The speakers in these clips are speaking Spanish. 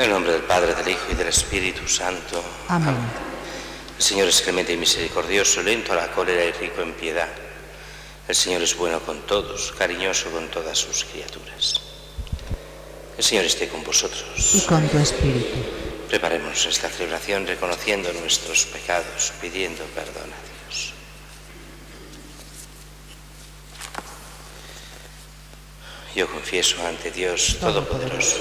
En el nombre del Padre, del Hijo y del Espíritu Santo. Amén. El Señor es clemente y misericordioso, lento a la cólera y rico en piedad. El Señor es bueno con todos, cariñoso con todas sus criaturas. El Señor esté con vosotros. Y con tu espíritu. Preparemos esta celebración reconociendo nuestros pecados, pidiendo perdón a Dios. Yo confieso ante Dios Todopoderoso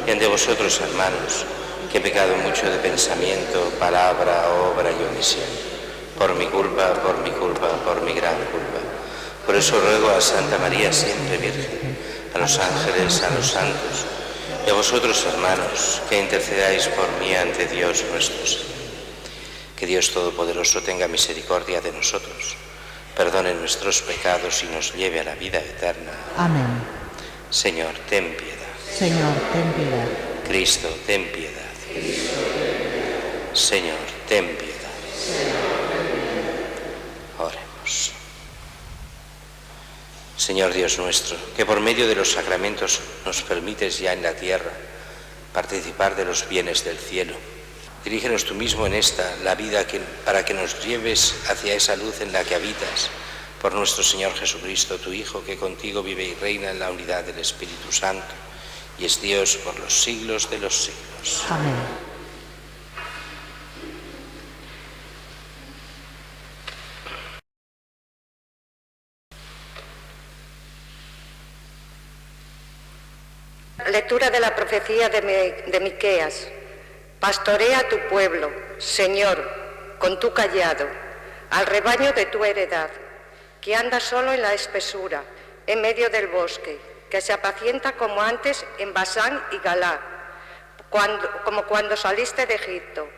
y ante vosotros, hermanos, que he pecado mucho de pensamiento, palabra, obra y omisión, por mi culpa, por mi gran culpa. Por eso ruego a Santa María siempre Virgen, a los ángeles, a los santos, y a vosotros, hermanos, que intercedáis por mí ante Dios nuestro Señor. Que Dios Todopoderoso tenga misericordia de nosotros, perdone nuestros pecados y nos lleve a la vida eterna. Amén. Señor, ten piedad. Señor, ten piedad. Cristo, ten piedad. Señor, ten piedad. Oremos. Señor Dios nuestro, que por medio de los sacramentos nos permites ya en la tierra participar de los bienes del cielo. Dirígenos tú mismo en esta la vida para que nos lleves hacia esa luz en la que habitas, por nuestro Señor Jesucristo, tu Hijo, que contigo vive y reina en la unidad del Espíritu Santo, y es Dios por los siglos de los siglos. Amén. Lectura de la profecía de Miqueas. Pastorea a tu pueblo, Señor, con tu cayado, al rebaño de tu heredad, que anda solo en la espesura, en medio del bosque, que se apacienta como antes en Basán y Galá, como cuando saliste de Egipto.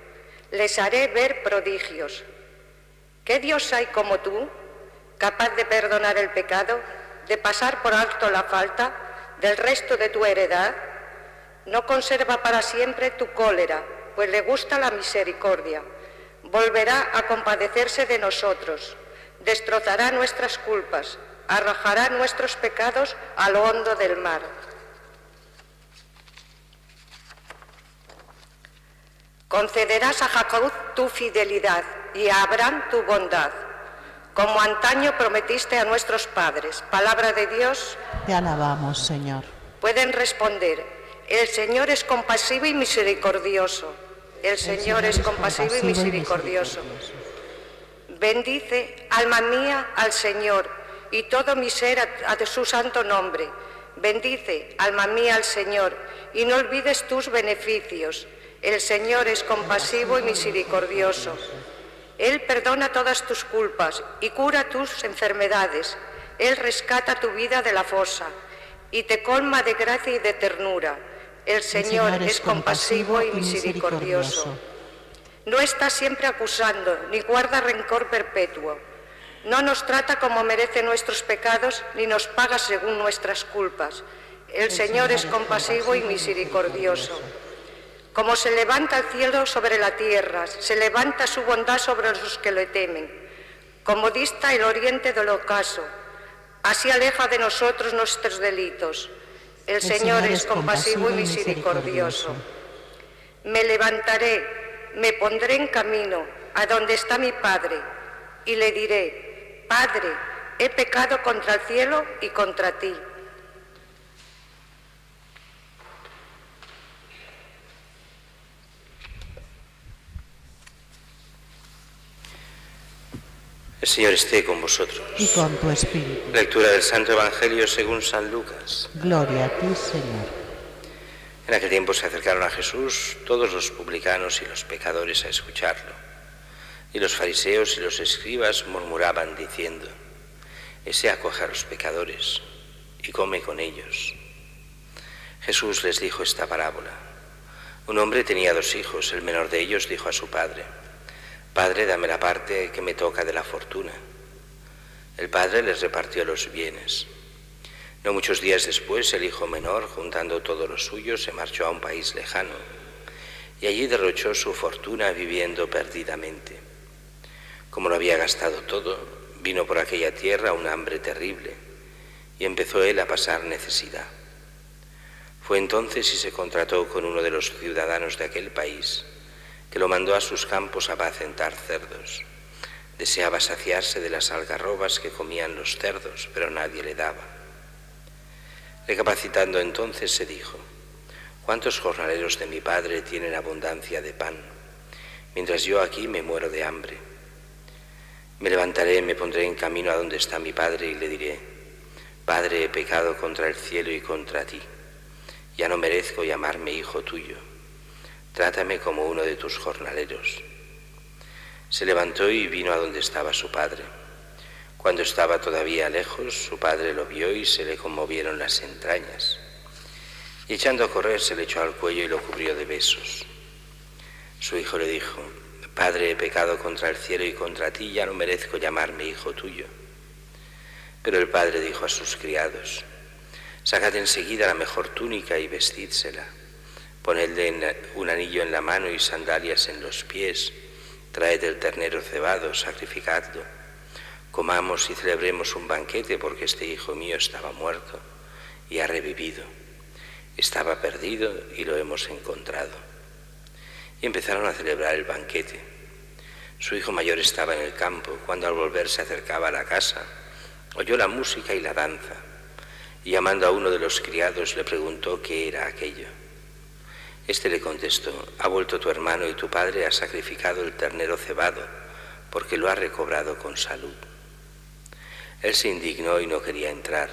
Les haré ver prodigios. ¿Qué Dios hay como tú, capaz de perdonar el pecado, de pasar por alto la falta del resto de tu heredad? No conserva para siempre tu cólera, pues le gusta la misericordia. Volverá a compadecerse de nosotros, destrozará nuestras culpas, arrojará nuestros pecados a lo hondo del mar. Concederás a Jacob tu fidelidad y a Abraham tu bondad, como antaño prometiste a nuestros padres. Palabra de Dios. Te alabamos, Señor. Pueden responder: el Señor es compasivo y misericordioso. El Señor es compasivo y misericordioso. Bendice, alma mía, al Señor, y todo mi ser a su santo nombre. Bendice, alma mía, al Señor, y no olvides tus beneficios. El Señor es compasivo y misericordioso. Él perdona todas tus culpas y cura tus enfermedades. Él rescata tu vida de la fosa y te colma de gracia y de ternura. El Señor es compasivo y misericordioso. No está siempre acusando, ni guarda rencor perpetuo. No nos trata como merece nuestros pecados, ni nos paga según nuestras culpas. El Señor es compasivo y misericordioso. Como se levanta el cielo sobre la tierra, se levanta su bondad sobre los que le temen. Como dista el oriente del ocaso, así aleja de nosotros nuestros delitos. El Señor es compasivo y misericordioso. Me levantaré, me pondré en camino a donde está mi Padre, y le diré: Padre, he pecado contra el cielo y contra ti. El Señor esté con vosotros. Y con tu espíritu. Lectura del Santo Evangelio según San Lucas. Gloria a ti, Señor. En aquel tiempo se acercaron a Jesús todos los publicanos y los pecadores a escucharlo. Y los fariseos y los escribas murmuraban diciendo: Ese acoge a los pecadores y come con ellos. Jesús les dijo esta parábola. Un hombre tenía 2 hijos. El menor de ellos dijo a su padre: Padre, dame la parte que me toca de la fortuna. El padre les repartió los bienes. No muchos días después, el hijo menor, juntando todo lo suyo, se marchó a un país lejano y allí derrochó su fortuna viviendo perdidamente. Como lo había gastado todo, vino por aquella tierra un hambre terrible y empezó él a pasar necesidad. Fue entonces y se contrató con uno de los ciudadanos de aquel país, que lo mandó a sus campos a apacentar cerdos. Deseaba saciarse de las algarrobas que comían los cerdos, pero nadie le daba. Recapacitando entonces se dijo: ¿cuántos jornaleros de mi padre tienen abundancia de pan, mientras yo aquí me muero de hambre? Me levantaré, me pondré en camino a donde está mi padre y le diré: Padre, he pecado contra el cielo y contra ti. Ya no merezco llamarme hijo tuyo. Trátame como uno de tus jornaleros. Se levantó y vino a donde estaba su padre. Cuando estaba todavía lejos, su padre lo vio y se le conmovieron las entrañas. Y echando a correr se le echó al cuello y lo cubrió de besos. Su hijo le dijo: Padre, he pecado contra el cielo y contra ti, ya no merezco llamarme hijo tuyo. Pero el padre dijo a sus criados: Sacad enseguida la mejor túnica y vestídsela. Ponedle un anillo en la mano y sandalias en los pies. Traed el ternero cebado, sacrificadlo. Comamos y celebremos un banquete, porque este hijo mío estaba muerto y ha revivido. Estaba perdido y lo hemos encontrado. Y empezaron a celebrar el banquete. Su hijo mayor estaba en el campo. Cuando al volver se acercaba a la casa, oyó la música y la danza, y llamando a uno de los criados le preguntó qué era aquello. Este le contestó: ha vuelto tu hermano y tu padre ha sacrificado el ternero cebado, porque lo ha recobrado con salud. Él se indignó y no quería entrar,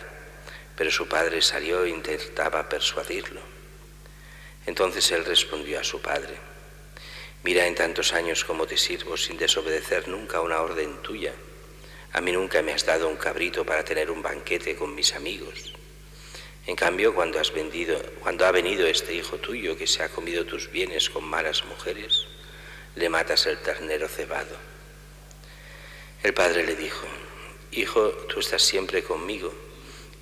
pero su padre salió e intentaba persuadirlo. Entonces él respondió a su padre: mira, en tantos años como te sirvo, sin desobedecer nunca una orden tuya, a mí nunca me has dado un cabrito para tener un banquete con mis amigos. En cambio, cuando ha venido este hijo tuyo que se ha comido tus bienes con malas mujeres, le matas el ternero cebado. El padre le dijo: hijo, tú estás siempre conmigo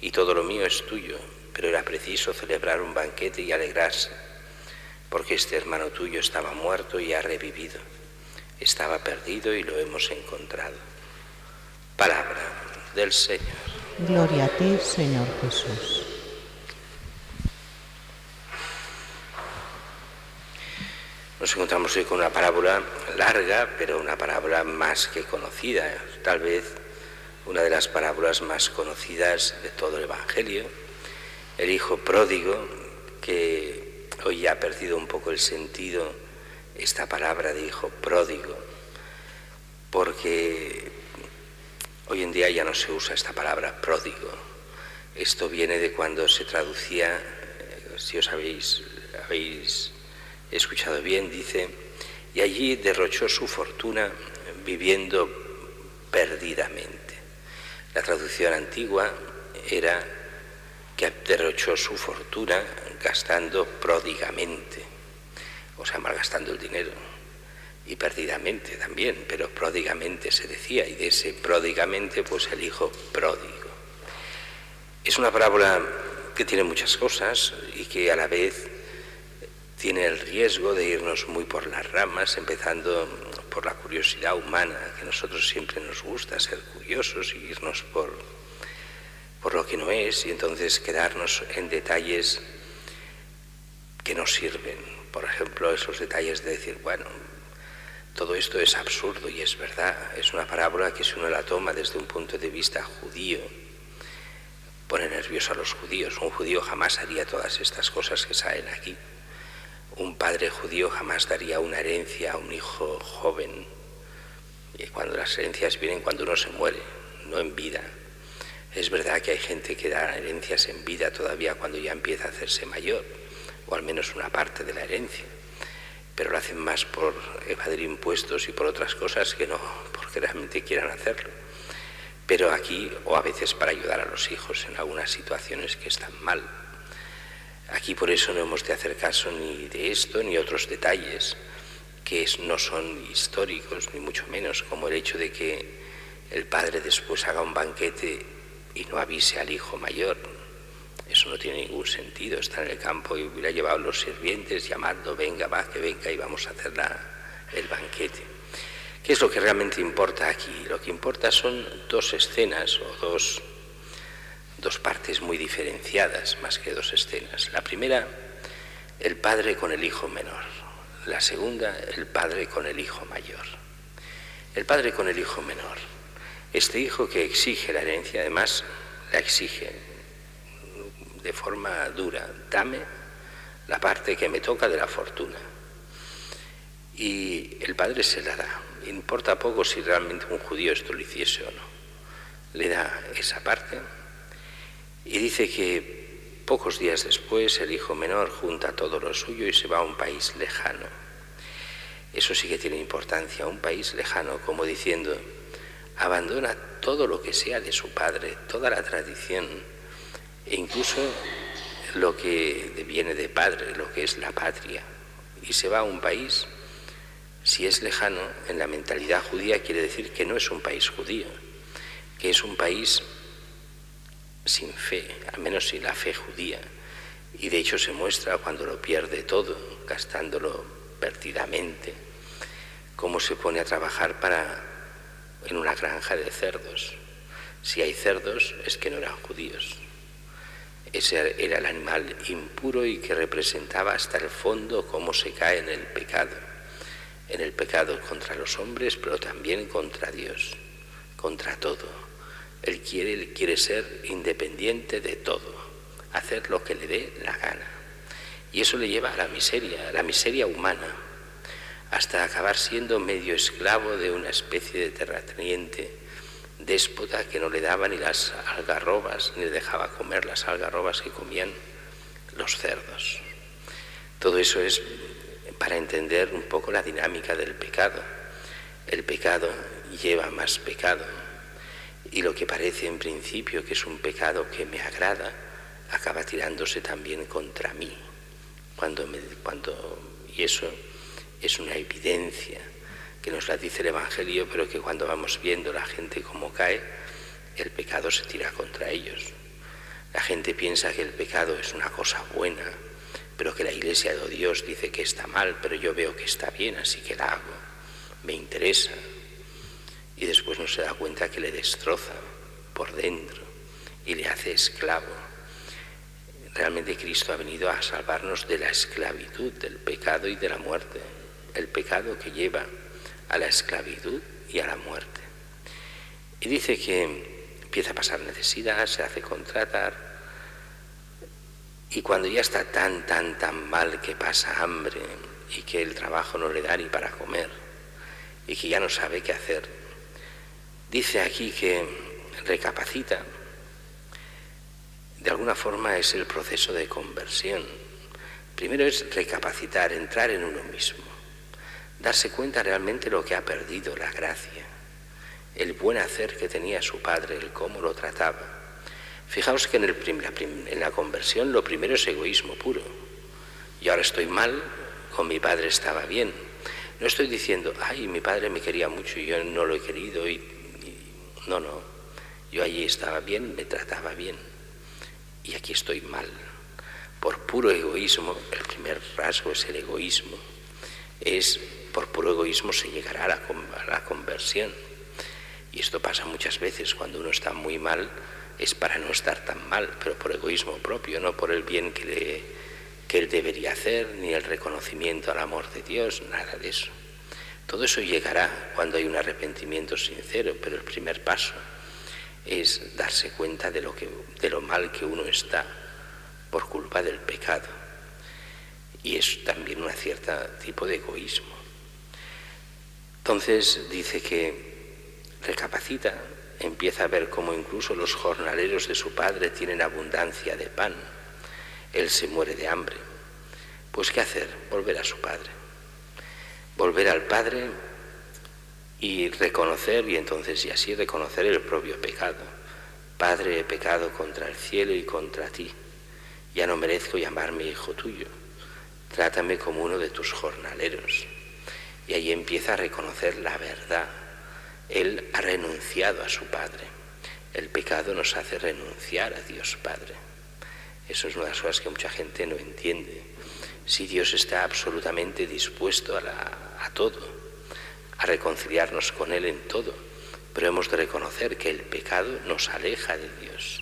y todo lo mío es tuyo, pero era preciso celebrar un banquete y alegrarse, porque este hermano tuyo estaba muerto y ha revivido, estaba perdido y lo hemos encontrado. Palabra del Señor. Gloria a ti, Señor Jesús. Nos encontramos hoy con una parábola larga, pero una parábola más que conocida, tal vez una de las parábolas más conocidas de todo el Evangelio. El hijo pródigo, que hoy ya ha perdido un poco el sentido esta palabra de hijo pródigo, porque hoy en día ya no se usa esta palabra pródigo. Esto viene de cuando se traducía, si os habéis escuchado bien, dice: y allí derrochó su fortuna viviendo perdidamente. La traducción antigua era que derrochó su fortuna gastando pródigamente, o sea, malgastando el dinero, y perdidamente también, pero pródigamente se decía, y de ese pródigamente pues el hijo pródigo. Es una parábola que tiene muchas cosas y que a la vez tiene el riesgo de irnos muy por las ramas, empezando por la curiosidad humana, que a nosotros siempre nos gusta ser curiosos y irnos por lo que no es, y entonces quedarnos en detalles que no sirven. Por ejemplo, esos detalles de decir, bueno, todo esto es absurdo y es verdad. Es una parábola que si uno la toma desde un punto de vista judío, pone nervioso a los judíos. Un judío jamás haría todas estas cosas que salen aquí. Un padre judío jamás daría una herencia a un hijo joven. Y cuando las herencias vienen cuando uno se muere, no en vida. Es verdad que hay gente que da herencias en vida todavía cuando ya empieza a hacerse mayor, o al menos una parte de la herencia, pero lo hacen más por evadir impuestos y por otras cosas que no porque realmente quieran hacerlo. Pero aquí, o a veces para ayudar a los hijos en algunas situaciones que están mal. Aquí por eso no hemos de hacer caso ni de esto ni otros detalles que no son históricos, ni mucho menos, como el hecho de que el padre después haga un banquete y no avise al hijo mayor. Eso no tiene ningún sentido. Está en el campo y hubiera llevado los sirvientes llamando: venga, va, que venga y vamos a hacer el banquete. ¿Qué es lo que realmente importa aquí? Lo que importa son dos escenas o dos partes muy diferenciadas, más que dos escenas. La primera, el padre con el hijo menor. La segunda, el padre con el hijo mayor. El padre con el hijo menor. Este hijo que exige la herencia, además la exige de forma dura. Dame la parte que me toca de la fortuna. Y el padre se la da. Importa poco si realmente un judío esto lo hiciese o no. Le da esa parte y dice que pocos días después el hijo menor junta todo lo suyo y se va a un país lejano. Eso sí que tiene importancia, un país lejano, como diciendo, abandona todo lo que sea de su padre, toda la tradición, e incluso lo que viene de padre, lo que es la patria, y se va a un país. Si es lejano, en la mentalidad judía quiere decir que no es un país judío, que es un país sin fe, al menos sin la fe judía. Y de hecho se muestra cuando lo pierde todo, gastándolo perdidamente, cómo se pone a trabajar en una granja de cerdos. Si hay cerdos es que no eran judíos. Ese era el animal impuro y que representaba hasta el fondo cómo se cae en el pecado contra los hombres, pero también contra Dios, contra todo. Él quiere ser independiente de todo, hacer lo que le dé la gana. Y eso le lleva a la miseria humana, hasta acabar siendo medio esclavo de una especie de terrateniente déspota que no le daba ni las algarrobas, ni le dejaba comer las algarrobas que comían los cerdos. Todo eso es para entender un poco la dinámica del pecado. El pecado lleva más pecado, y lo que parece en principio que es un pecado que me agrada, acaba tirándose también contra mí. Y eso es una evidencia que nos la dice el Evangelio, pero que cuando vamos viendo la gente cómo cae, el pecado se tira contra ellos. La gente piensa que el pecado es una cosa buena, pero que la Iglesia de Dios dice que está mal, pero yo veo que está bien, así que la hago, me interesa. Y después no se da cuenta que le destroza por dentro y le hace esclavo. Realmente Cristo ha venido a salvarnos de la esclavitud, del pecado y de la muerte. El pecado que lleva a la esclavitud y a la muerte. Y dice que empieza a pasar necesidad, se hace contratar, y cuando ya está tan mal que pasa hambre y que el trabajo no le da ni para comer y que ya no sabe qué hacer, dice aquí que recapacita. De alguna forma es el proceso de conversión. Primero es recapacitar, entrar en uno mismo, darse cuenta realmente lo que ha perdido, la gracia, el buen hacer que tenía su padre, el cómo lo trataba. Fijaos que en la conversión lo primero es egoísmo puro. Yo ahora estoy mal, con mi padre estaba bien. No estoy diciendo, ay, mi padre me quería mucho y yo no lo he querido. No, yo allí estaba bien, me trataba bien. Y aquí estoy mal. Por puro egoísmo, el primer rasgo es el egoísmo. Por puro egoísmo se llegará a la conversión. Y esto pasa muchas veces cuando uno está muy mal, es para no estar tan mal, pero por egoísmo propio, no por el bien que él debería hacer, ni el reconocimiento al amor de Dios, nada de eso. Todo eso llegará cuando hay un arrepentimiento sincero, pero el primer paso es darse cuenta de lo mal que uno está por culpa del pecado. Y es también un cierto tipo de egoísmo. Entonces dice que recapacita, empieza a ver cómo incluso los jornaleros de su padre tienen abundancia de pan. Él se muere de hambre. Pues ¿qué hacer? Volver a su padre. Volver al padre y reconocer, y así reconocer el propio pecado. Padre, he pecado contra el cielo y contra ti. Ya no merezco llamarme hijo tuyo. Trátame como uno de tus jornaleros. Y ahí empieza a reconocer la verdad. Él ha renunciado a su Padre. El pecado nos hace renunciar a Dios Padre. Eso es una de las cosas que mucha gente no entiende. Si Dios está absolutamente dispuesto a todo, a reconciliarnos con Él en todo, pero hemos de reconocer que el pecado nos aleja de Dios.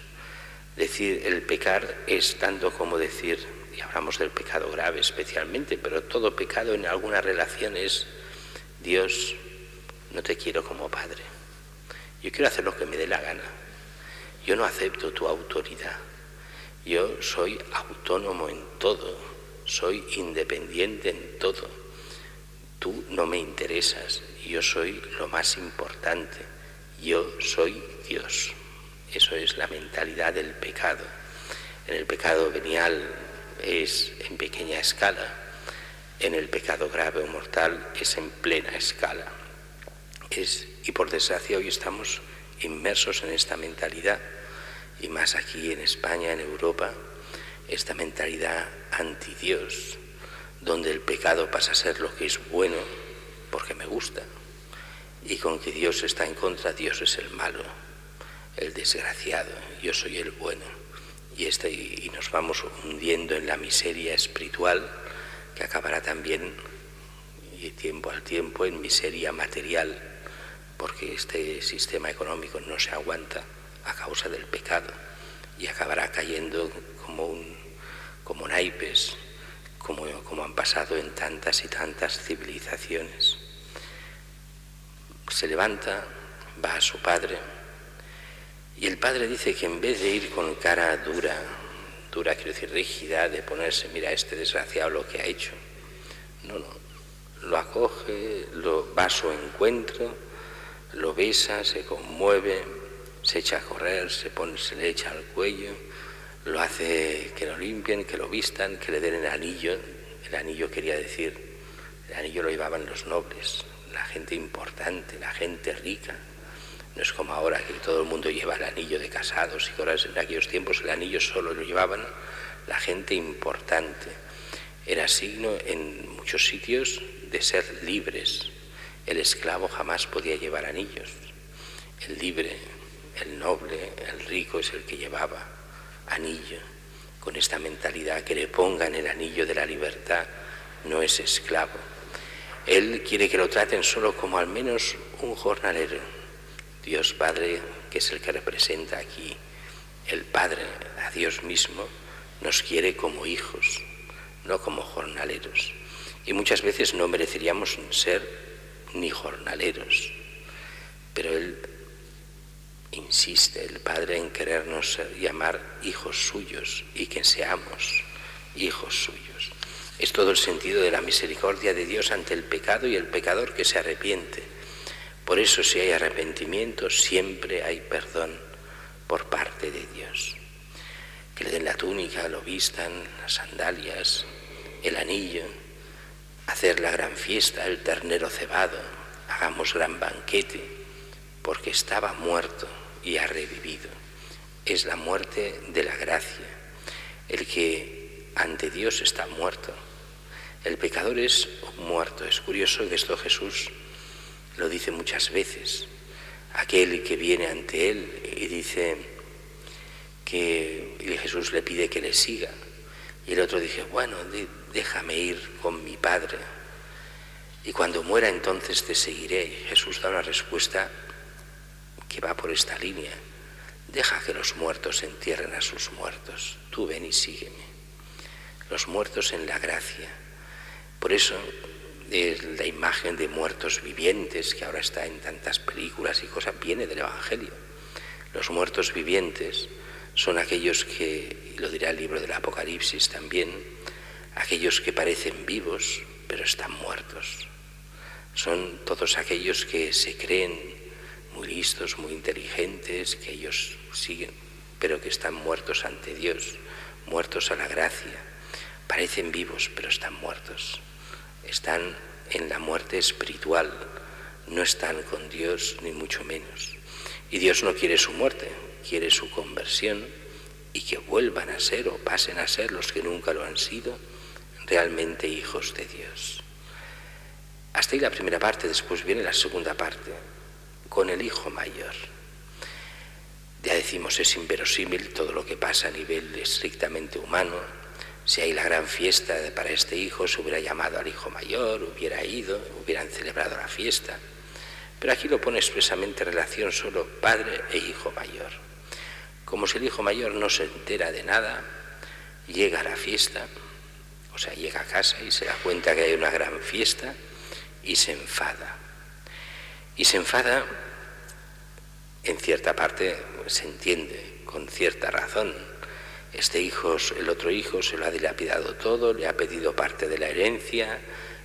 Decir el pecar es tanto como decir, y hablamos del pecado grave especialmente, pero todo pecado en alguna relación es: Dios, no te quiero como padre. Yo quiero hacer lo que me dé la gana. Yo no acepto tu autoridad. Yo soy autónomo en todo. Soy independiente en todo. Tú no me interesas. Yo soy lo más importante. Yo soy Dios. Eso es la mentalidad del pecado. En el pecado venial es en pequeña escala. En el pecado grave o mortal es en plena escala. Y por desgracia hoy estamos inmersos en esta mentalidad, y más aquí en España, en Europa, esta mentalidad anti-Dios, donde el pecado pasa a ser lo que es bueno porque me gusta, y con que Dios está en contra, Dios es el malo, el desgraciado, yo soy el bueno, y nos vamos hundiendo en la miseria espiritual, que acabará también, y tiempo al tiempo, en miseria material, porque este sistema económico no se aguanta a causa del pecado y acabará cayendo como naipes, como han pasado en tantas y tantas civilizaciones. Se levanta, va a su padre, y el padre dice que en vez de ir con cara dura quiero decir rígida, de ponerse, mira este desgraciado lo que ha hecho, no, lo acoge, va a su encuentro, lo besa, se conmueve, se echa a correr, se le echa al cuello, lo hace que lo limpien, que lo vistan, que le den el anillo. El anillo quería decir, el anillo lo llevaban los nobles, la gente importante, la gente rica. No es como ahora que todo el mundo lleva el anillo de casados, y ahora en aquellos tiempos el anillo solo lo llevaban la gente importante. Era signo en muchos sitios de ser libres. El esclavo jamás podía llevar anillos. El libre, el noble, el rico es el que llevaba anillo. Con esta mentalidad, que le pongan el anillo de la libertad, no es esclavo. Él quiere que lo traten solo como al menos un jornalero. Dios Padre, que es el que representa aquí el Padre, a Dios mismo, nos quiere como hijos, no como jornaleros. Y muchas veces no mereceríamos ser ni jornaleros, pero Él insiste, el Padre, en querernos llamar hijos suyos y que seamos hijos suyos. Es todo el sentido de la misericordia de Dios ante el pecado y el pecador que se arrepiente. Por eso, si hay arrepentimiento, siempre hay perdón por parte de Dios. Que le den la túnica, lo vistan, las sandalias, el anillo, hacer la gran fiesta, el ternero cebado, hagamos gran banquete, porque estaba muerto y ha revivido. Es la muerte de la gracia. El que ante Dios está muerto. El pecador es un muerto. Es curioso que esto Jesús lo dice muchas veces. Aquel que viene ante Él y dice y Jesús le pide que le siga. Y el otro dice, bueno, déjame ir con mi Padre, y cuando muera entonces te seguiré. Y Jesús da una respuesta que va por esta línea: deja que los muertos entierren a sus muertos, tú ven y sígueme. Los muertos en la gracia. Por eso la imagen de muertos vivientes, que ahora está en tantas películas y cosas, viene del Evangelio. Los muertos vivientes son aquellos que, y lo dirá el libro del Apocalipsis también, aquellos que parecen vivos, pero están muertos. Son todos aquellos que se creen muy listos, muy inteligentes, que ellos siguen, pero que están muertos ante Dios, muertos a la gracia. Parecen vivos, pero están muertos. Están en la muerte espiritual, no están con Dios, ni mucho menos. Y Dios no quiere su muerte, quiere su conversión, y que vuelvan a ser o pasen a ser los que nunca lo han sido, realmente hijos de Dios. Hasta ahí la primera parte. Después viene la segunda parte, con el hijo mayor. Ya decimos, es inverosímil todo lo que pasa a nivel estrictamente humano. Si hay la gran fiesta para este hijo, se hubiera llamado al hijo mayor, hubiera ido, hubieran celebrado la fiesta. Pero aquí lo pone expresamente en relación solo padre e hijo mayor. como si el hijo mayor no se entera de nada, llega a la fiesta, o sea, llega a casa y se da cuenta que hay una gran fiesta y se enfada. Y se enfada, en cierta parte se entiende, con cierta razón. El otro hijo se lo ha dilapidado todo, le ha pedido parte de la herencia,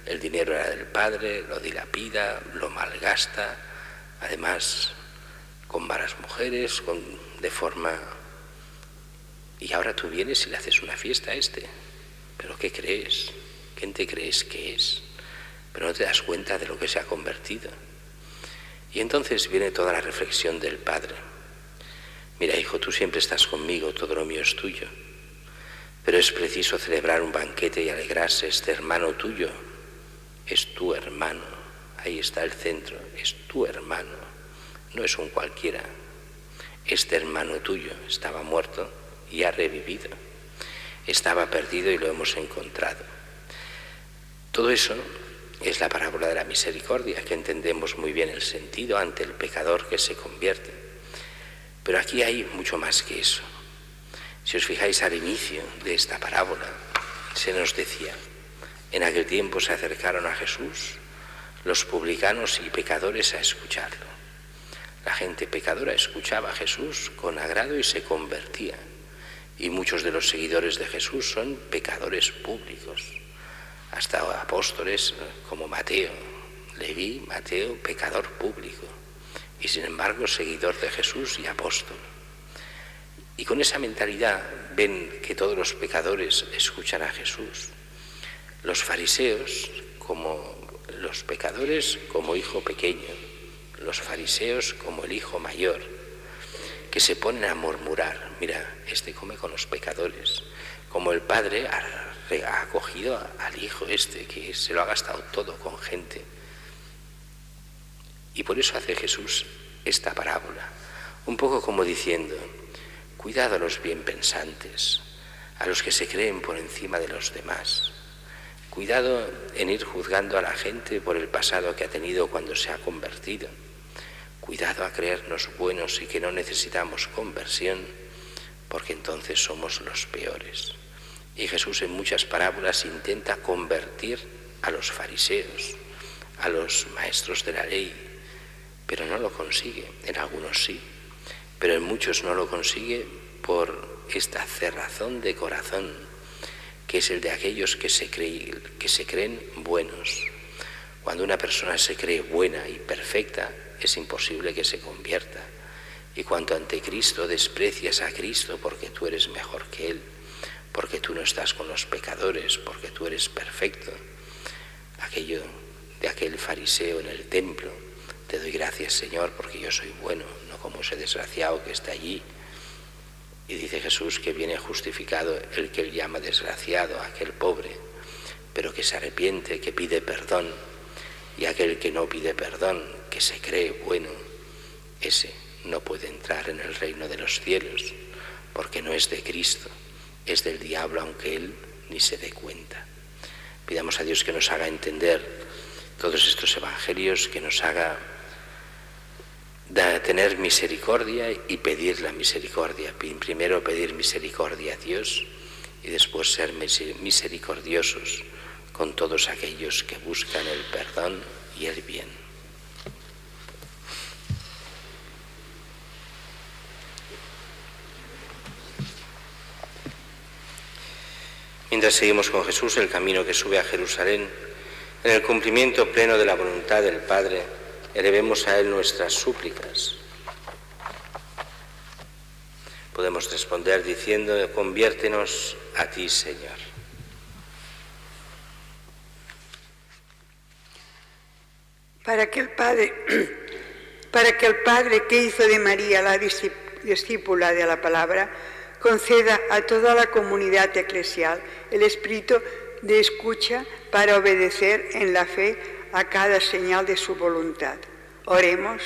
el dinero era del padre, lo dilapida, lo malgasta, además con malas mujeres, de forma... Y ahora tú vienes y le haces una fiesta a este. ¿Pero qué crees? ¿Quién te crees que es? Pero no te das cuenta de lo que se ha convertido. Y entonces viene toda la reflexión del padre. Mira, hijo, tú siempre estás conmigo, todo lo mío es tuyo. Pero es preciso celebrar un banquete y alegrarse. Este hermano tuyo es tu hermano. Ahí está el centro, es tu hermano. No es un cualquiera. Este hermano tuyo estaba muerto y ha revivido. Estaba perdido y lo hemos encontrado. Todo eso es la parábola de la misericordia, que entendemos muy bien el sentido ante el pecador que se convierte. Pero aquí hay mucho más que eso. Si os fijáis al inicio de esta parábola, se nos decía: en aquel tiempo se acercaron a Jesús los publicanos y pecadores a escucharlo. La gente pecadora escuchaba a Jesús con agrado y se convertía. Y muchos de los seguidores de Jesús son pecadores públicos. Hasta apóstoles como Mateo, Leví, Mateo, pecador público. Y sin embargo seguidor de Jesús y apóstol. Y con esa mentalidad ven que todos los pecadores escuchan a Jesús. Los fariseos, como los pecadores, como hijo pequeño. Los fariseos como el hijo mayor, que se ponen a murmurar: mira, este come con los pecadores. Como el padre ha acogido al hijo que se lo ha gastado todo con gente. Y por eso hace Jesús esta parábola, un poco como diciendo: cuidado a los bien pensantes, a los que se creen por encima de los demás. Cuidado en ir juzgando a la gente por el pasado que ha tenido cuando se ha convertido. Cuidado a creernos buenos y que no necesitamos conversión, porque entonces somos los peores. Y Jesús en muchas parábolas intenta convertir a los fariseos, a los maestros de la ley, pero no lo consigue. En algunos sí, pero en muchos no lo consigue por esta cerrazón de corazón, que es el de aquellos que se creen buenos. Cuando una persona se cree buena y perfecta, es imposible que se convierta. Y cuando ante Cristo desprecias a Cristo porque tú eres mejor que Él, porque tú no estás con los pecadores, porque tú eres perfecto, aquello de aquel fariseo en el templo: te doy gracias, Señor, porque yo soy bueno, no como ese desgraciado que está allí. Y dice Jesús que viene justificado el que Él llama desgraciado, aquel pobre, pero que se arrepiente, que pide perdón. Y aquel que no pide perdón, que se cree bueno, ese no puede entrar en el reino de los cielos, porque no es de Cristo, es del diablo, aunque Él ni se dé cuenta. Pidamos a Dios que nos haga entender todos estos evangelios, que nos haga tener misericordia y pedir la misericordia. Primero pedir misericordia a Dios y después ser misericordiosos con todos aquellos que buscan el perdón y el bien. Mientras seguimos con Jesús el camino que sube a Jerusalén, en el cumplimiento pleno de la voluntad del Padre, elevemos a Él nuestras súplicas. Podemos responder diciendo: conviértenos a ti, Señor. Para que el Padre que hizo de María la discípula de la palabra, conceda a toda la comunidad eclesial el espíritu de escucha para obedecer en la fe a cada señal de su voluntad. Oremos.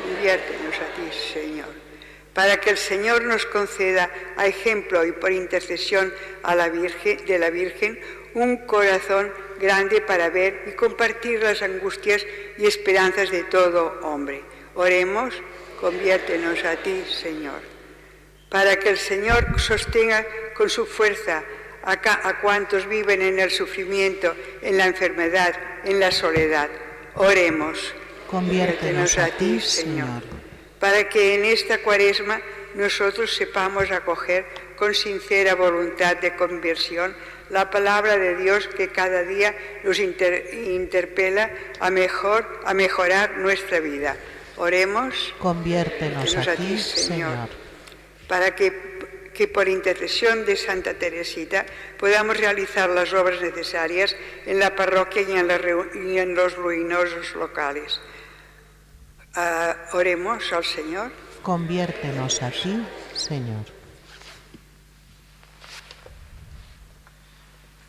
Conviértenos a ti, Señor. Para que el Señor nos conceda, a ejemplo y por intercesión de la Virgen, un corazón grande para ver y compartir las angustias y esperanzas de todo hombre. Oremos. Conviértenos a ti, Señor. para que el Señor sostenga con su fuerza a cuantos viven en el sufrimiento, en la enfermedad, en la soledad. Oremos. Conviértenos a ti, Señor. Para que en esta Cuaresma nosotros sepamos acoger con sincera voluntad de conversión la palabra de Dios que cada día nos interpela a mejorar nuestra vida. Oremos. Conviértenos a ti, Señor. Para que por intercesión de Santa Teresita podamos realizar las obras necesarias en la parroquia y en los ruinosos locales. Oremos al Señor. Conviértenos a ti, Señor.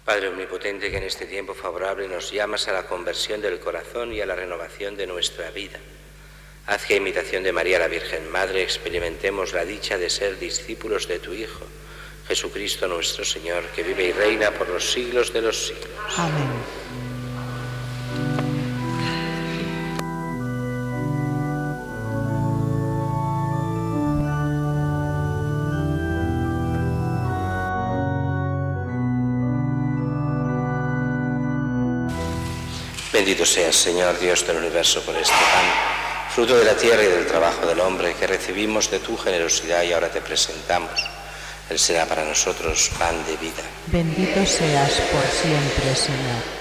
Padre omnipotente, que en este tiempo favorable nos llamas a la conversión del corazón y a la renovación de nuestra vida, haz que a imitación de María la Virgen Madre experimentemos la dicha de ser discípulos de tu Hijo, Jesucristo nuestro Señor, que vive y reina por los siglos de los siglos. Amén. Bendito seas, Señor Dios del universo, por este pan, fruto de la tierra y del trabajo del hombre, que recibimos de tu generosidad y ahora te presentamos. Él será para nosotros pan de vida. Bendito seas por siempre, Señor.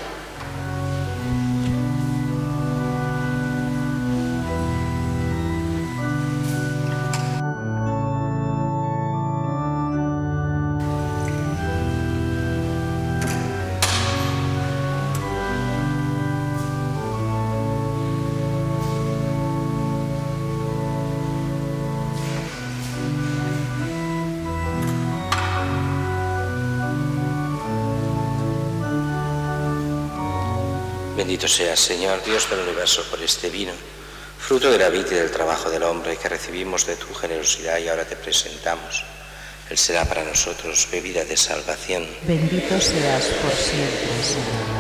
Bendito seas, Señor, Dios del universo, por este vino, fruto de la vid y del trabajo del hombre, que recibimos de tu generosidad y ahora te presentamos. Él será para nosotros bebida de salvación. Bendito seas por siempre, Señor.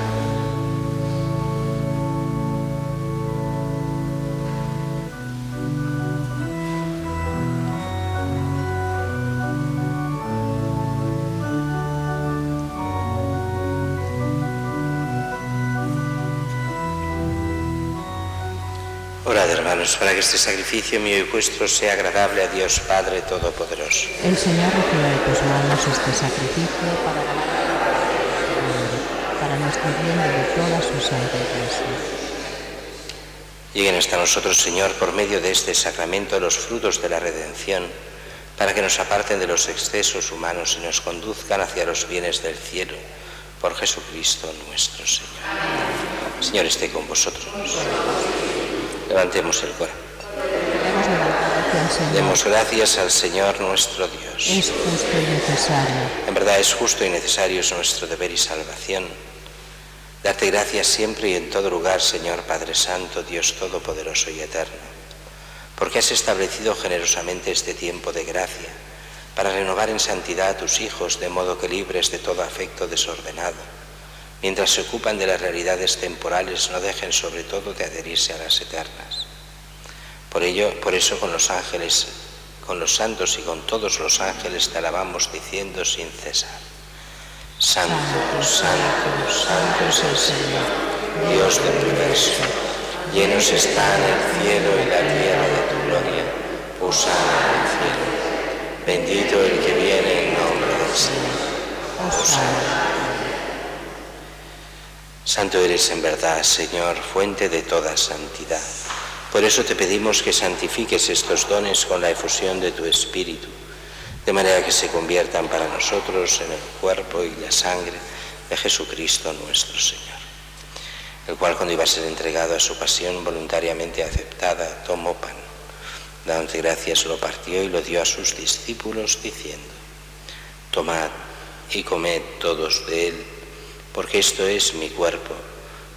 Orad, hermanos, para que este sacrificio mío y vuestro sea agradable a Dios Padre Todopoderoso. El Señor reciba de tus manos este sacrificio para nuestro bien y de toda su santa Iglesia. Lleguen hasta nosotros, Señor, por medio de este sacramento, los frutos de la redención, para que nos aparten de los excesos humanos y nos conduzcan hacia los bienes del cielo, por Jesucristo nuestro Señor. Señor, esté con vosotros. Levantemos el corazón. Demos gracias al Señor nuestro Dios. Es justo y necesario. En verdad es justo y necesario, es nuestro deber y salvación. Darte gracias siempre y en todo lugar, Señor Padre Santo, Dios Todopoderoso y Eterno, porque has establecido generosamente este tiempo de gracia para renovar en santidad a tus hijos, de modo que libres de todo afecto desordenado, mientras se ocupan de las realidades temporales, no dejen sobre todo de adherirse a las eternas. Por eso con los ángeles, con los santos y con todos los ángeles te alabamos diciendo sin cesar: Santo, Santo, Santo es el Señor, Dios del universo. Llenos están el cielo y la tierra de tu gloria. Hosana en el cielo. Bendito el que viene en nombre del Señor. Hosana. Santo eres en verdad, Señor, fuente de toda santidad. Por eso te pedimos que santifiques estos dones con la efusión de tu Espíritu, de manera que se conviertan para nosotros en el cuerpo y la sangre de Jesucristo nuestro Señor, el cual, cuando iba a ser entregado a su pasión voluntariamente aceptada, tomó pan, dándote gracias, lo partió y lo dio a sus discípulos, diciendo: Tomad y comed todos de él, porque esto es mi cuerpo,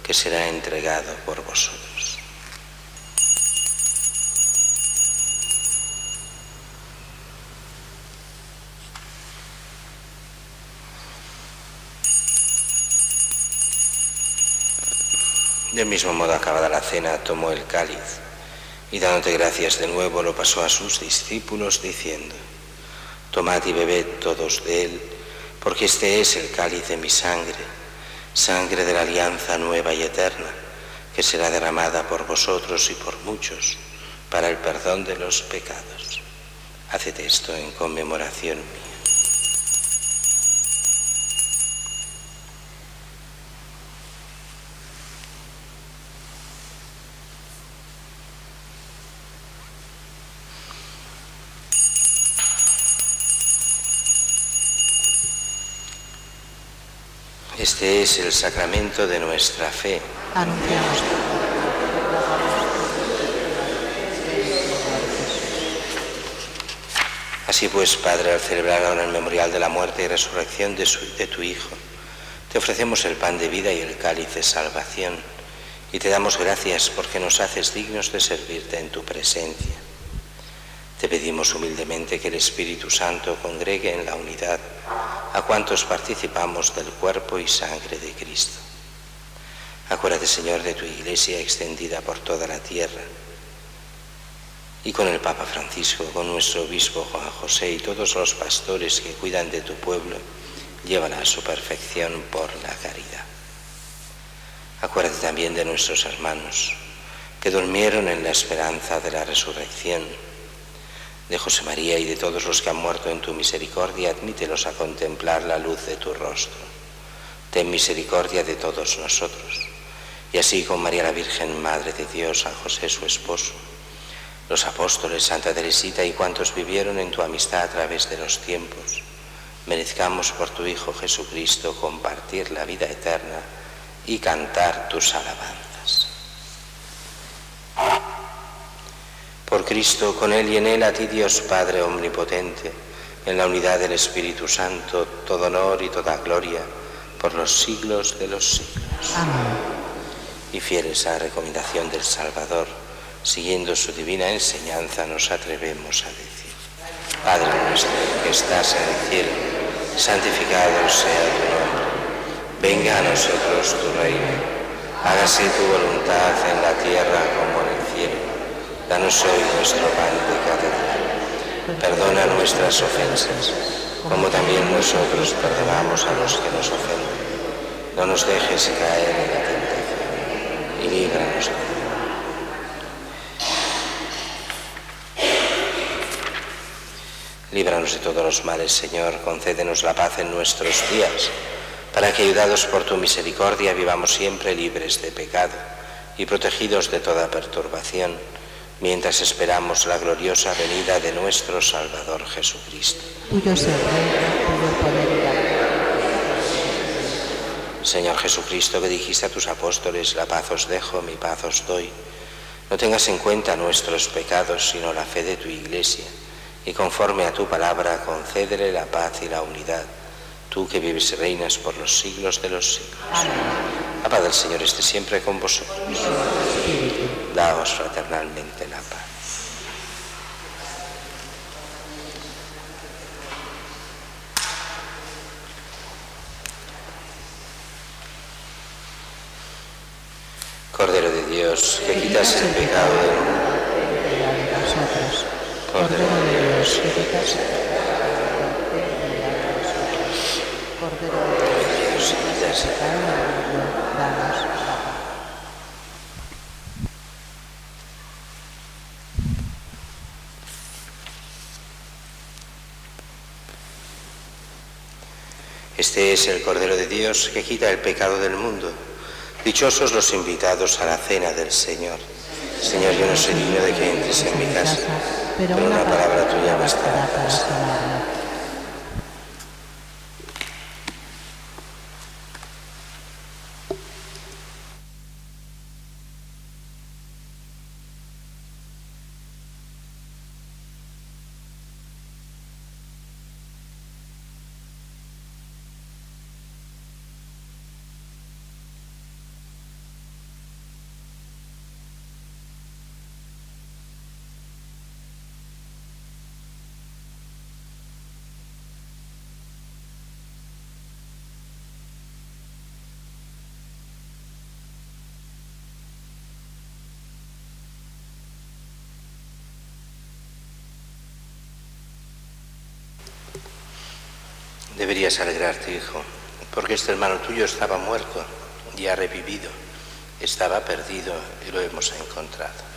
que será entregado por vosotros. Del mismo modo, acabada la cena, tomó el cáliz y, dándote gracias de nuevo, lo pasó a sus discípulos, diciendo: Tomad y bebed todos de él, porque este es el cáliz de mi sangre, sangre de la alianza nueva y eterna, que será derramada por vosotros y por muchos para el perdón de los pecados. Haced esto en conmemoración mía. Este es el sacramento de nuestra fe. Anunciamos Así pues, Padre, al celebrar ahora el memorial de la muerte y resurrección de tu Hijo, te ofrecemos el pan de vida y el cáliz de salvación, y te damos gracias porque nos haces dignos de servirte en tu presencia. Te pedimos humildemente que el Espíritu Santo congregue en la unidad a cuantos participamos del cuerpo y sangre de Cristo. Acuérdate, Señor, de tu Iglesia extendida por toda la tierra, y con el Papa Francisco, con nuestro obispo Juan José y todos los pastores que cuidan de tu pueblo, llévala a su perfección por la caridad. Acuérdate también de nuestros hermanos que durmieron en la esperanza de la resurrección, de José María y de todos los que han muerto en tu misericordia. Admítelos a contemplar la luz de tu rostro. Ten misericordia de todos nosotros. Y así con María la Virgen, Madre de Dios, San José su esposo, los apóstoles, Santa Teresita y cuantos vivieron en tu amistad a través de los tiempos, merezcamos por tu Hijo Jesucristo compartir la vida eterna y cantar tus alabanzas. Por Cristo, con Él y en Él, a ti, Dios Padre omnipotente, en la unidad del Espíritu Santo, todo honor y toda gloria por los siglos de los siglos. Amén. Y fieles a la recomendación del Salvador, siguiendo su divina enseñanza, nos atrevemos a decir: Padre nuestro que estás en el cielo, santificado sea tu nombre. Venga a nosotros tu reino. Hágase tu voluntad en la tierra como en el cielo. Danos hoy nuestro pan de cada día. Perdona nuestras ofensas, como también nosotros perdonamos a los que nos ofenden. No nos dejes caer en la tentación y líbranos del mal. Líbranos de todos los males, Señor. Concédenos la paz en nuestros días, para que, ayudados por tu misericordia, vivamos siempre libres de pecado y protegidos de toda perturbación, mientras esperamos la gloriosa venida de nuestro Salvador Jesucristo. Tuyo es el reino, tuyo el poder y la gloria. Señor Jesucristo, que dijiste a tus apóstoles: la paz os dejo, mi paz os doy, no tengas en cuenta nuestros pecados, sino la fe de tu Iglesia, y conforme a tu palabra, concédele la paz y la unidad, tú que vives y reinas por los siglos de los siglos. Amén. La paz del Señor esté siempre con vosotros. Daos fraternalmente la paz. Cordero de Dios, que quitas el pecado del mundo. Nosotros, Cordero de Dios, que quitas el pecado de nosotros. Cordero de Dios, que quitas el pecado del mundo, danos la paz. Este es el Cordero de Dios que quita el pecado del mundo. Dichosos los invitados a la cena del Señor. Señor, yo no soy digno de que entres en mi casa, pero una palabra tuya bastará para sanarme. Deberías alegrarte, hijo, porque este hermano tuyo estaba muerto y ha revivido. Estaba perdido y lo hemos encontrado.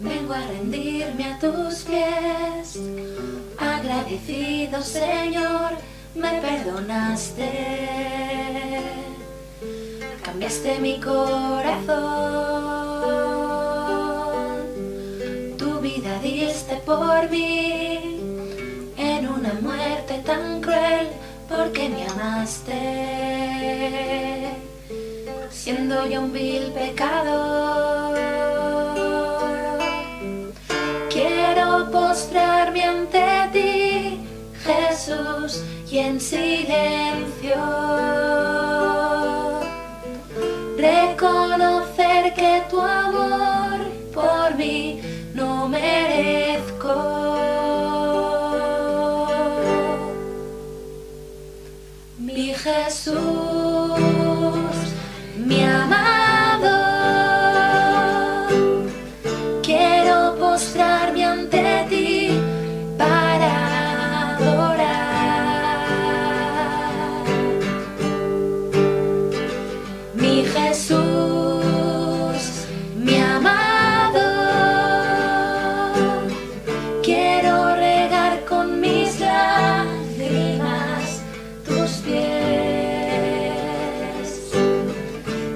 Vengo a rendirme a tus pies, agradecido Señor, me perdonaste, cambiaste mi corazón, tu vida diste por mí, en una muerte tan cruel, porque me amaste, siendo yo un vil pecador. Quiero postrarme ante ti, Jesús, y en silencio reconocer que tu amor por mí no merezco. Mi Jesús, mi amado, quiero postrarme ante ti para adorar. Mi Jesús, mi amado, quiero regar con mis lágrimas tus pies.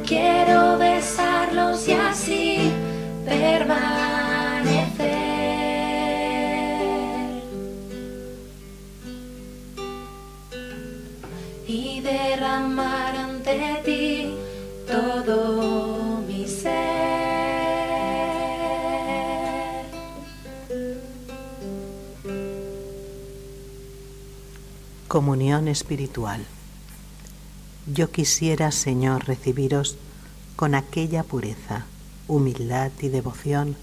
Quiero besarlos y así permanecer y derramar ante ti todo mi ser. Comunión espiritual. Yo quisiera, Señor, recibiros con aquella pureza, humildad y devoción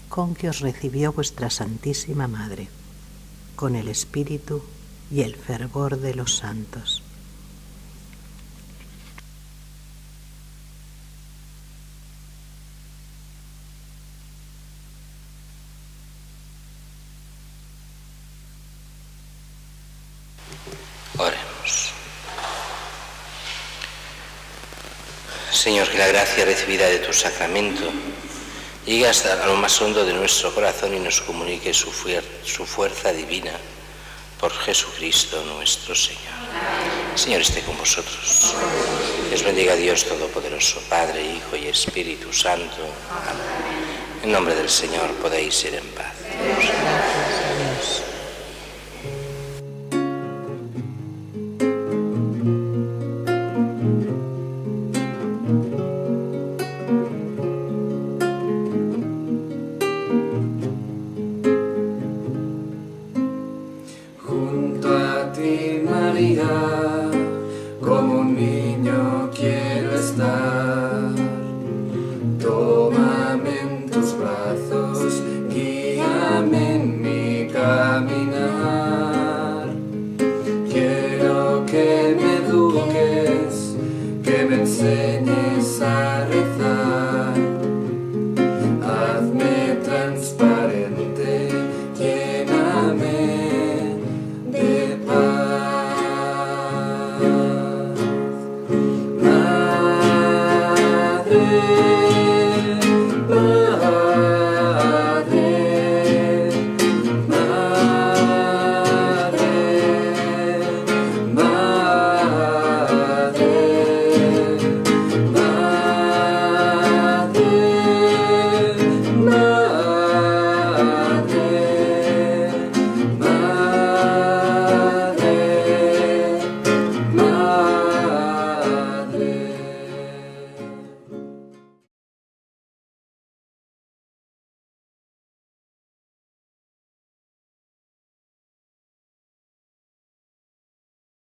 con que os recibió vuestra Santísima Madre, con el espíritu y el fervor de los santos. Oremos. Señor, que la gracia recibida de tu sacramento llegue hasta lo más hondo de nuestro corazón y nos comunique su fuerza divina por Jesucristo nuestro Señor. El Señor esté con vosotros. Que os bendiga Dios Todopoderoso, Padre, Hijo y Espíritu Santo. Amén. En nombre del Señor podéis ir en paz. Gracias a Dios.